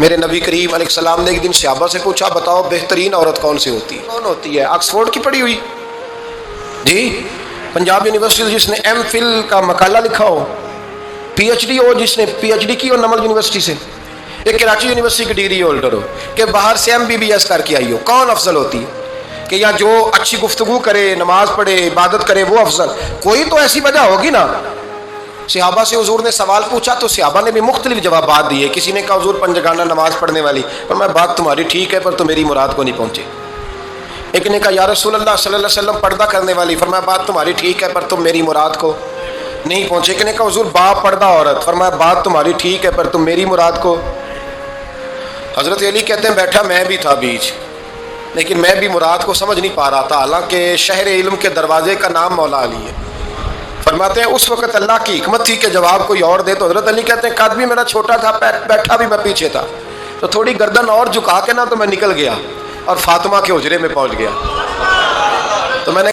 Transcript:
میرے نبی کریم علیہ السلام نے ایک دن صحابہ سے پوچھا بتاؤ بہترین عورت کون سی ہوتی ہے؟ کون ہوتی ہے؟ آکسفورڈ کی پڑھی ہوئی جی، پنجاب یونیورسٹی جس نے ایم فل کا مقالہ لکھا ہو، پی ایچ ڈی ہو جس نے پی ایچ ڈی کی ہو نمل یونیورسٹی سے، ایک کراچی یونیورسٹی کی ڈگری ہولڈر ہو کہ باہر سے ایم بی بی ایس کر کے آئی ہو، کون افضل ہوتی ہے؟ کہ یا جو اچھی گفتگو کرے، نماز پڑھے، عبادت کرے وہ افضل؟ کوئی تو ایسی وجہ ہوگی نا۔ صحابہ سے حضور نے سوال پوچھا تو صحابہ نے بھی مختلف جوابات دیے۔ کسی نے کہا حضور پنجگانہ نماز پڑھنے والی، پر میں بات تمہاری ٹھیک ہے پر تم میری مراد کو نہیں پہنچے۔ ایک نے کہا یا رسول اللہ صلی اللہ علیہ وسلم پردہ کرنے والی، فرمایا بات تمہاری ٹھیک ہے پر تم میری مراد کو نہیں پہنچے۔ ایک نے کہا حضور با پردہ عورت، فرمایا بات تمہاری ٹھیک ہے پر تم میری مراد کو۔ حضرت علی کہتے ہیں بیٹھا میں بھی تھا بیچ، لیکن میں بھی مراد کو سمجھ نہیں پا رہا تھا، حالانکہ شہر علم کے دروازے کا نام مولا علی ہے۔ فرماتے ہیں اس وقت اللہ کی حکمت تھی کہ جواب کوئی اور دے، تو حضرت علی کہتے ہیں قد بھی میرا چھوٹا تھا، بیٹھا بھی میں پیچھے تھا، تو تھوڑی گردن اور جھکا کے نا تو میں نکل گیا اور فاطمہ کے حجرے میں پہنچ گیا۔ تو میں نے